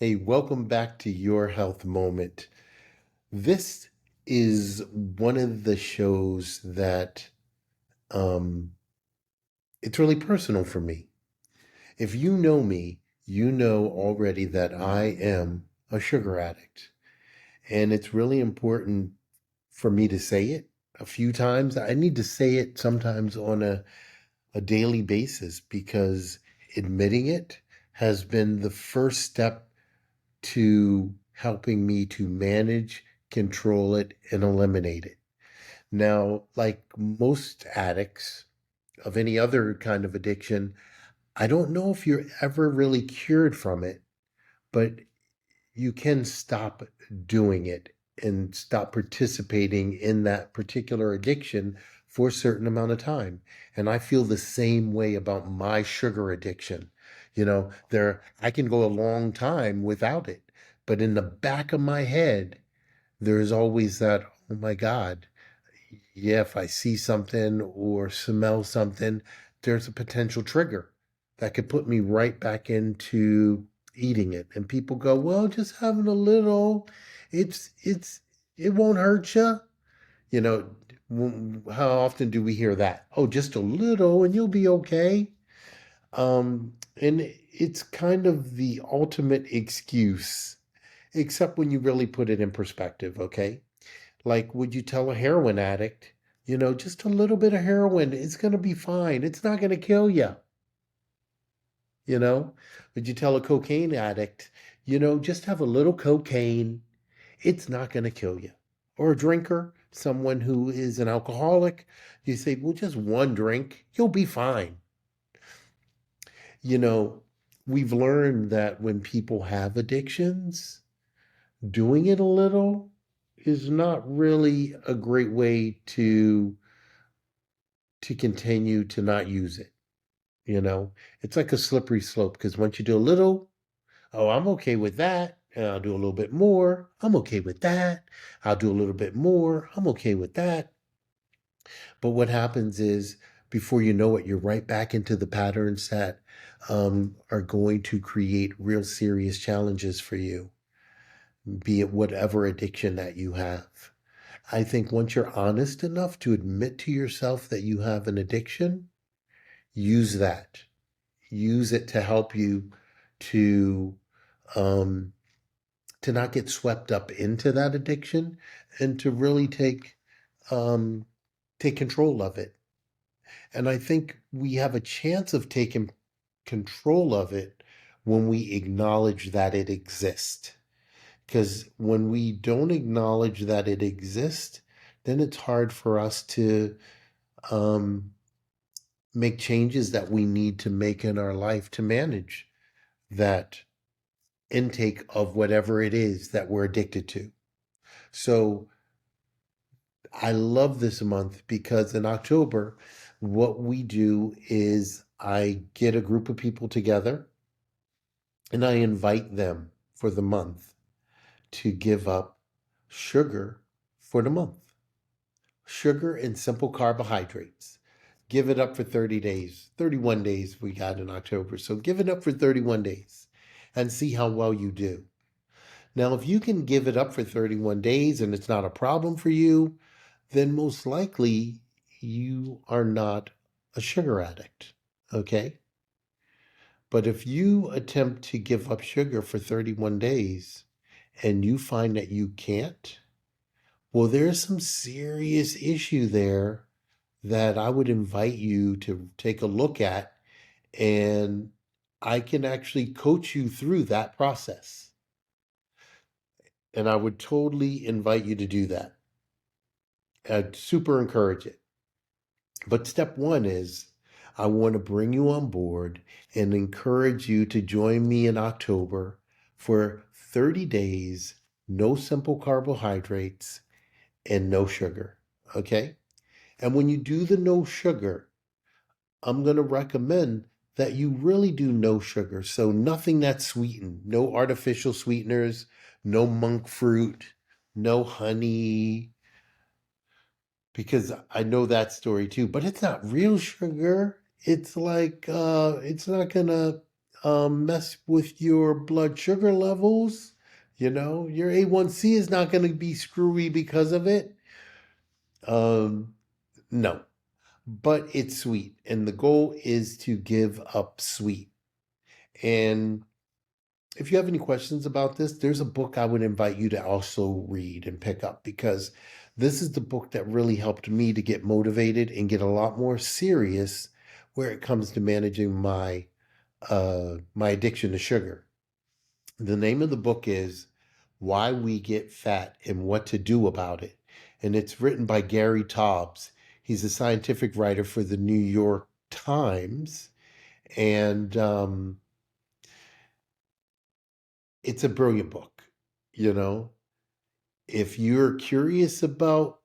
Hey, welcome back to Your Health Moment. This is one of the shows that um, it's really personal for me. If you know me, you know already that I am a sugar addict. And it's really important for me to say it a few times. I need to say it sometimes on a daily basis because admitting it has been the first step to helping me to manage, control it, and eliminate it. Now, like most addicts of any other kind of addiction, I don't know if you're ever really cured from it, but you can stop doing it and stop participating in that particular addiction for a certain amount of time. And I feel the same way about my sugar addiction. I can go a long time without it, but in the back of my head, there's always that, oh my God, yeah, if I see something or smell something, there's a potential trigger that could put me right back into eating it. And people go, well, just having a little, it's, it's, it won't hurt you. You know, how often do we hear that? Oh, just a little and you'll be okay. And it's kind of the ultimate excuse, except when you really put it in perspective, okay? Like, would you tell a heroin addict, just a little bit of heroin, it's going to be fine. It's not going to kill you, you know? Would you tell a cocaine addict, just have a little cocaine, it's not going to kill you? Or a drinker, someone who is an alcoholic, you say, well, just one drink, you'll be fine. You know, we've learned that when people have addictions, doing it a little is not really a great way to continue to not use it. You know, it's like a slippery slope because once you do a little, oh, I'm okay with that. And I'll do a little bit more. I'm okay with that. I'll do a little bit more. I'm okay with that. But what happens is, before you know it, you're right back into the patterns that are going to create real serious challenges for you, be it whatever addiction that you have. I think once you're honest enough to admit to yourself that you have an addiction, use that. Use it to help you to um, to not get swept up into that addiction and to really um, take control of it. And I think we have a chance of taking control of it when we acknowledge that it exists. Because when we don't acknowledge that it exists, then it's hard for us to um, make changes that we need to make in our life to manage that intake of whatever it is that we're addicted to. So I love this month because in October, what we do is I get a group of people together and I invite them for the month to give up sugar for the month. Sugar and simple carbohydrates. Give it up for 30 days. 31 days we got in October. So give it up for 31 days and see how well you do. Now, if you can give it up for 31 days and it's not a problem for you, then most likely you are not a sugar addict. Okay? But if you attempt to give up sugar for 31 days and you find that you can't, well, there's some serious issue there that I would invite you to take a look at, and I can actually coach you through that process. And I would totally invite you to do that. I'd super encourage it. But step one is I want to bring you on board and encourage you to join me in October for 30 days, no simple carbohydrates and no sugar. Okay? And when you do the no sugar, I'm going to recommend that you really do no sugar. So nothing that's sweetened, no artificial sweeteners, no monk fruit, no honey, because I know that story too, but it's not real sugar. It's like it's not gonna mess with your blood sugar levels. Your A1C is not going to be screwy because of it. Um, no, but it's sweet. And the goal is to give up sweet. And if you have any questions about this, there's a book I would invite you to also read and pick up, because this is the book that really helped me to get motivated and get a lot more serious where it comes to managing my addiction to sugar. The name of the book is Why We Get Fat and What to Do About It. And it's written by Gary Taubes. He's a scientific writer for the New York Times. And it's a brilliant book. You know, if you're curious about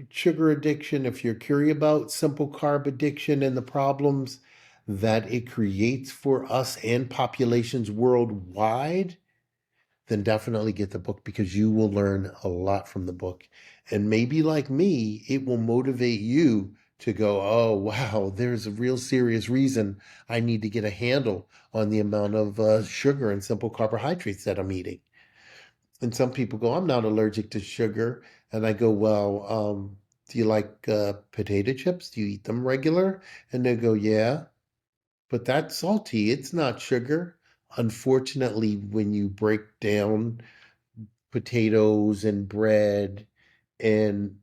sugar addiction, if you're curious about simple carb addiction and the problems that it creates for us and populations worldwide, then definitely get the book, because you will learn a lot from the book. And maybe like me, it will motivate you to go, oh, wow, there's a real serious reason I need to get a handle on the amount of sugar and simple carbohydrates that I'm eating. And some people go, I'm not allergic to sugar. And I go, well, do you like potato chips? Do you eat them regular? And they go, yeah, but that's salty. It's not sugar. Unfortunately, when you break down potatoes and bread and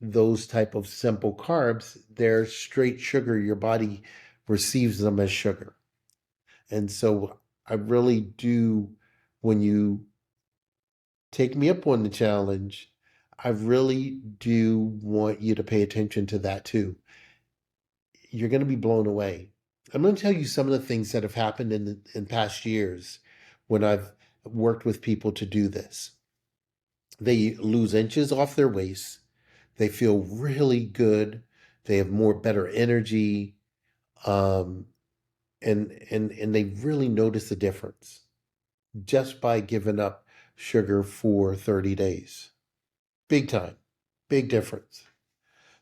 those type of simple carbs, they're straight sugar. Your body receives them as sugar. And so I really do, when you take me up on the challenge, I really do want you to pay attention to that too. You're going to be blown away. I'm going to tell you some of the things that have happened in past years when I've worked with people to do this. They lose inches off their waist. They feel really good. They have better energy, um, and they really notice the difference just by giving up sugar for 30 days. Big time, big difference.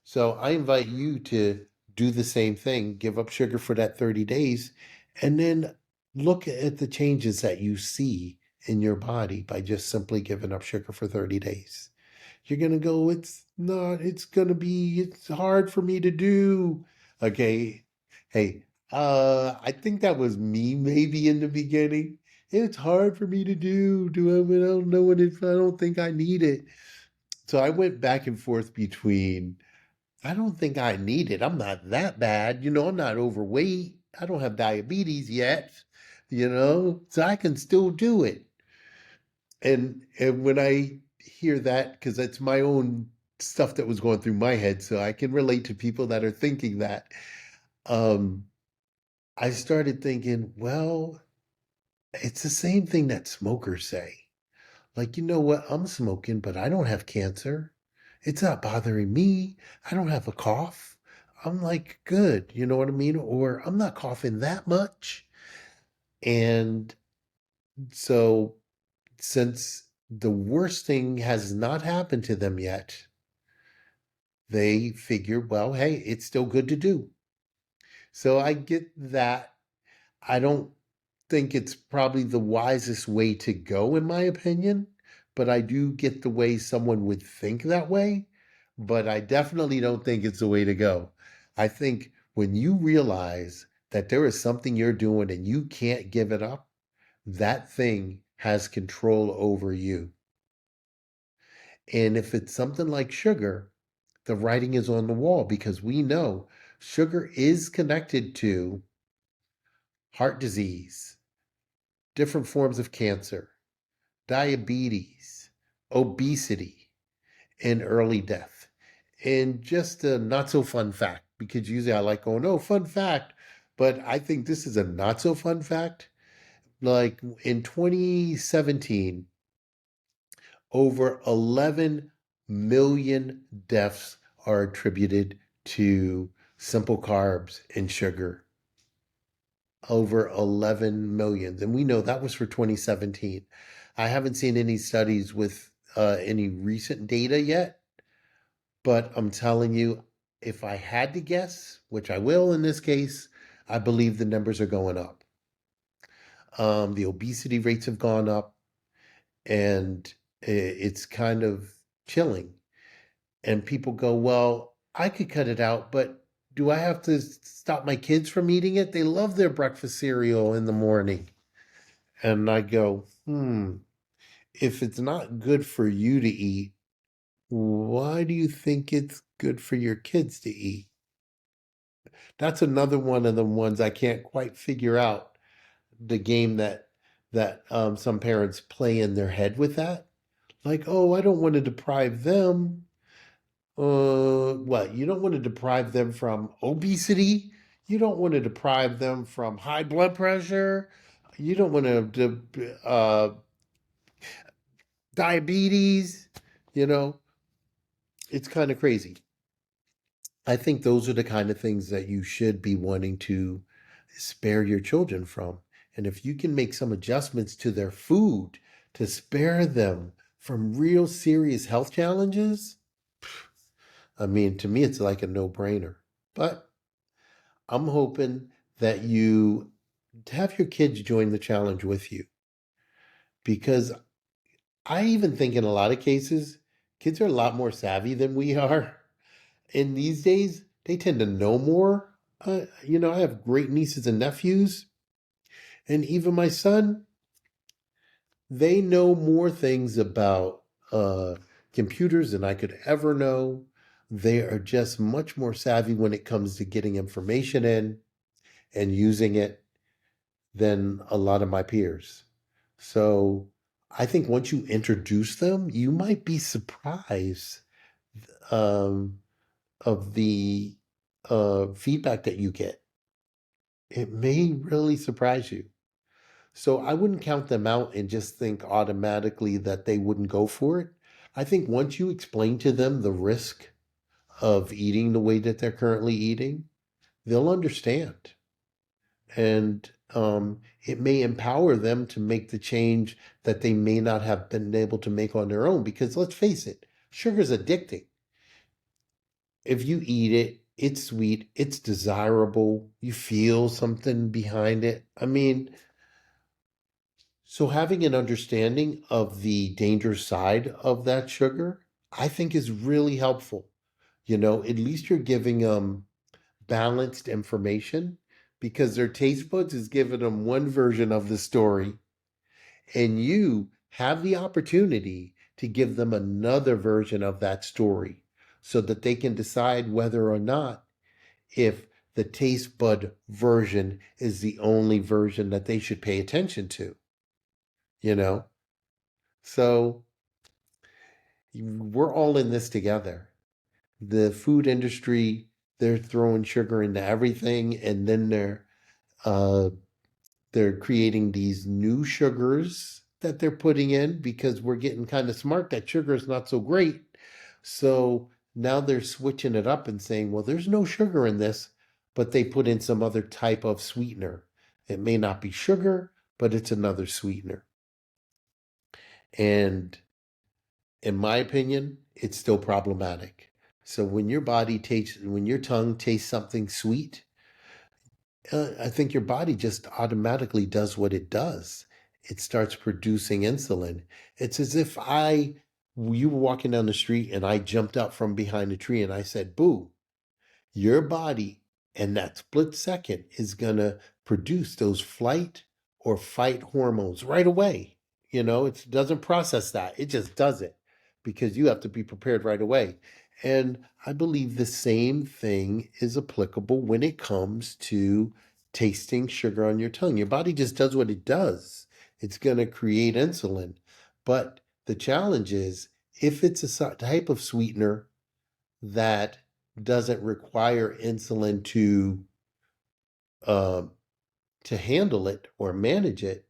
So I invite you to do the same thing, give up sugar for that 30 days, and then look at the changes that you see in your body by just simply giving up sugar for 30 days. You're going to go, it's hard for me to do. Okay. Hey, I think that was me maybe in the beginning. It's hard for me to do. I don't know what if I don't think I need it. So I went back and forth between, I don't think I need it. I'm not that bad. I'm not overweight. I don't have diabetes yet, so I can still do it. And when I hear that, because it's my own stuff that was going through my head, so I can relate to people that are thinking that, um, I started thinking, well, it's the same thing that smokers say. Like, you know what? I'm smoking, but I don't have cancer. It's not bothering me. I don't have a cough. I'm like, good. You know what I mean? Or I'm not coughing that much. And so, since the worst thing has not happened to them yet, they figure, well, hey, it's still good to do. So I get that. I don't think it's probably the wisest way to go, in my opinion, but I do get the way someone would think that way. But I definitely don't think it's the way to go. I think when you realize that there is something you're doing and you can't give it up, that thing has control over you. And if it's something like sugar, the writing is on the wall, because we know sugar is connected to heart disease, different forms of cancer, diabetes, obesity, and early death. And just a not so fun fact, because usually I like going, oh, fun fact. But I think this is a not so fun fact. Like in 2017, over 11 million deaths are attributed to simple carbs and sugar. Over 11 million. And we know that was for 2017. I haven't seen any studies with any recent data yet, but I'm telling you, if I had to guess, which I will in this case, I believe the numbers are going up. The obesity rates have gone up, and it's kind of chilling. And people go, well, I could cut it out, but do I have to stop my kids from eating it? They love their breakfast cereal in the morning. And I go, if it's not good for you to eat, why do you think it's good for your kids to eat? That's another one of the ones I can't quite figure out, the game that some parents play in their head with that. Like, oh, I don't want to deprive them. What? You don't want to deprive them from obesity. You don't want to deprive them from high blood pressure. You don't want diabetes. You know, it's kind of crazy. I think those are the kind of things that you should be wanting to spare your children from. And if you can make some adjustments to their food to spare them from real serious health challenges, I mean, to me, it's like a no brainer. But I'm hoping that you have your kids join the challenge with you, because I even think in a lot of cases, kids are a lot more savvy than we are. And these days, they tend to know more. I have great nieces and nephews, and even my son, they know more things about uh, computers than I could ever know. They are just much more savvy when it comes to getting information in and using it than a lot of my peers. So I think once you introduce them, you might be surprised um, of the feedback that you get. It may really surprise you. So I wouldn't count them out and just think automatically that they wouldn't go for it. I think once you explain to them the risk of eating the way that they're currently eating, they'll understand. And it may empower them to make the change that they may not have been able to make on their own. Because let's face it, sugar's addicting. If you eat it, it's sweet, it's desirable, you feel something behind it. I mean, so having an understanding of the danger side of that sugar, I think is really helpful. At least you're giving them balanced information, because their taste buds is giving them one version of the story, and you have the opportunity to give them another version of that story so that they can decide whether or not if the taste bud version is the only version that they should pay attention to, you know? So we're all in this together. The food industry, they're throwing sugar into everything, and then uh, they're creating these new sugars that they're putting in, because we're getting kind of smart that sugar is not so great. So now they're switching it up and saying, well, there's no sugar in this, but they put in some other type of sweetener. It may not be sugar, but it's another sweetener. And in my opinion, it's still problematic. So when your tongue tastes something sweet, I think your body just automatically does what it does. It starts producing insulin. It's as if you were walking down the street and I jumped out from behind a tree and I said, "Boo." Your body in that split second is going to produce those flight or fight hormones right away. It doesn't process that. It just does it, because you have to be prepared right away. And I believe the same thing is applicable when it comes to tasting sugar on your tongue. Your body just does what it does. It's going to create insulin. But the challenge is, if it's a type of sweetener that doesn't require insulin um, to handle it or manage it,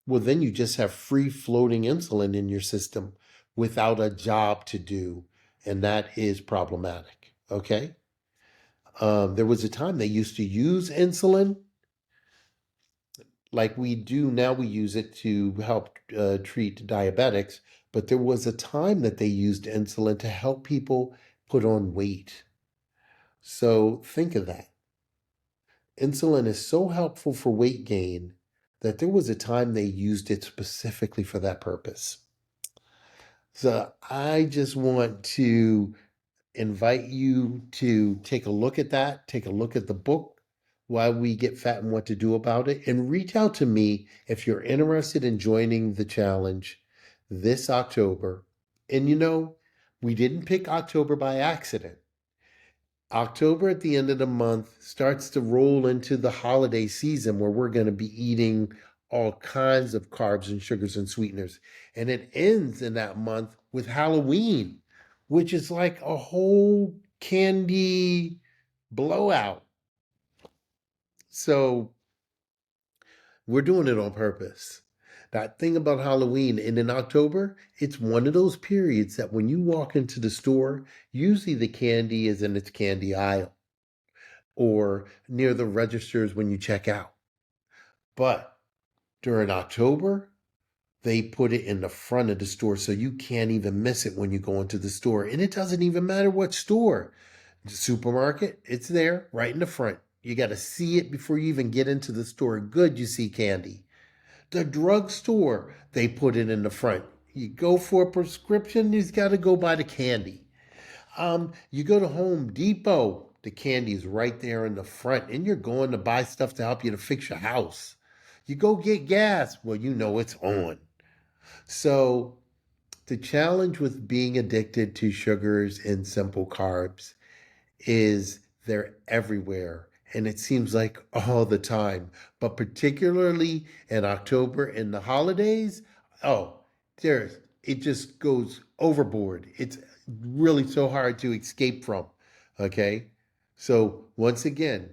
well, then you just have free floating insulin in your system without a job to do, and that is problematic. Okay. There was a time they used to use insulin like we do now. We use it to help treat diabetics, but there was a time that they used insulin to help people put on weight. So think of that. Insulin is so helpful for weight gain, that there was a time they used it specifically for that purpose. So I just want to invite you to take a look at that, take a look at the book, Why We Get Fat and What to Do About It, and reach out to me if you're interested in joining the challenge this October. And we didn't pick October by accident. October at the end of the month starts to roll into the holiday season where we're going to be eating all kinds of carbs and sugars and sweeteners. And it ends in that month with Halloween, which is like a whole candy blowout. So we're doing it on purpose. That thing about Halloween and in October, it's one of those periods that when you walk into the store, usually the candy is in its candy aisle or near the registers when you check out. But during October, they put it in the front of the store so you can't even miss it when you go into the store. And it doesn't even matter what store. The supermarket, it's there right in the front. You got to see it before you even get into the store. Good, you see candy. The drugstore, they put it in the front. You go for a prescription, you've got to go buy the candy. You go to Home Depot, the candy's right there in the front, and you're going to buy stuff to help you to fix your house. You go get gas, well, it's on. So the challenge with being addicted to sugars and simple carbs is they're everywhere. And it seems like all the time, but particularly in October and the holidays, oh, it just goes overboard. It's really so hard to escape from. Okay. So once again,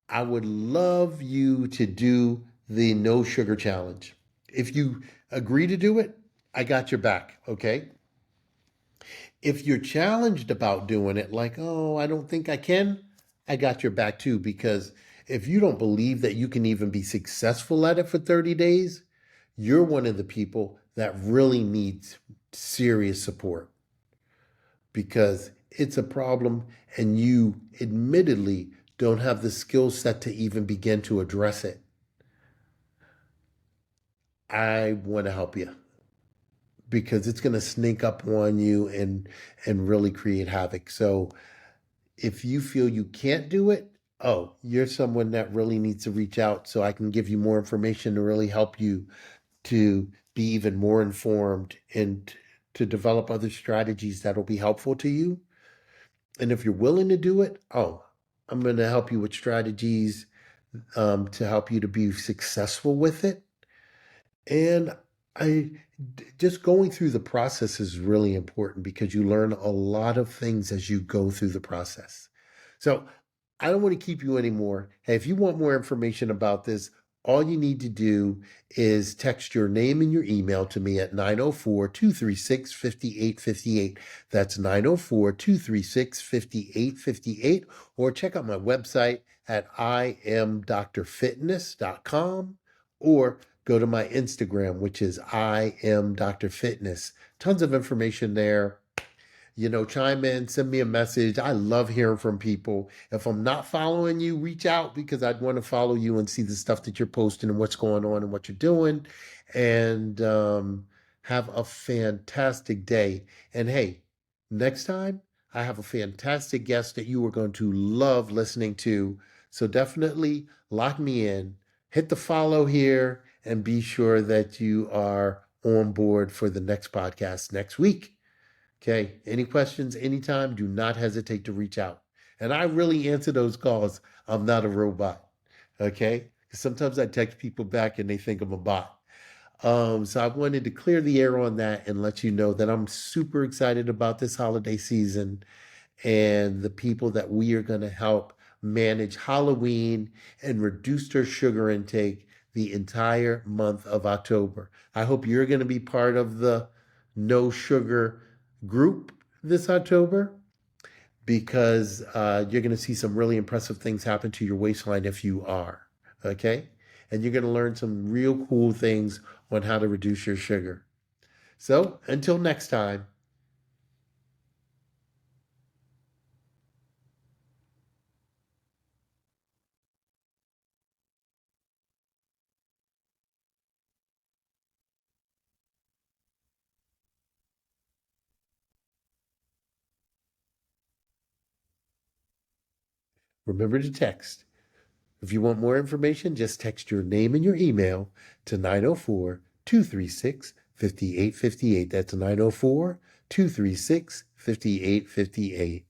I would love you to do the no sugar challenge. If you agree to do it, I got your back. Okay. If you're challenged about doing it, like, oh, I don't think I can, I got your back too. Because if you don't believe that you can even be successful at it for 30 days, you're one of the people that really needs serious support because it's a problem and you admittedly don't have the skill set to even begin to address it. I want to help you because it's going to sneak up on you and really create havoc. So if you feel you can't do it, oh, you're someone that really needs to reach out so I can give you more information to really help you to be even more informed and to develop other strategies that'll be helpful to you. And if you're willing to do it, oh, I'm going to help you with strategies to help you to be successful with it. And I just going through the process is really important because you learn a lot of things as you go through the process. So I don't want to keep you anymore. Hey, if you want more information about this, all you need to do is text your name and your email to me at 904-236-5858. That's 904-236-5858. Or check out my website at iamdrfitness.com or go to my Instagram, which is iamdrfitness. Tons of information there. Chime in, send me a message. I love hearing from people. If I'm not following you, reach out because I'd want to follow you and see the stuff that you're posting and what's going on and what you're doing. And have a fantastic day. And hey, next time, I have a fantastic guest that you are going to love listening to. So definitely lock me in, hit the follow here, and be sure that you are on board for the next podcast next week. Okay. Any questions, anytime, do not hesitate to reach out. And I really answer those calls. I'm not a robot. Okay. Sometimes I text people back and they think I'm a bot. So I wanted to clear the air on that and let you know that I'm super excited about this holiday season and the people that we are going to help manage Halloween and reduce their sugar intake the entire month of October. I hope you're going to be part of the no sugar group this October because you're going to see some really impressive things happen to your waistline if you are. Okay? And you're going to learn some real cool things on how to reduce your sugar. So until next time. Remember to text. If you want more information, just text your name and your email to 904-236-5858. That's 904-236-5858.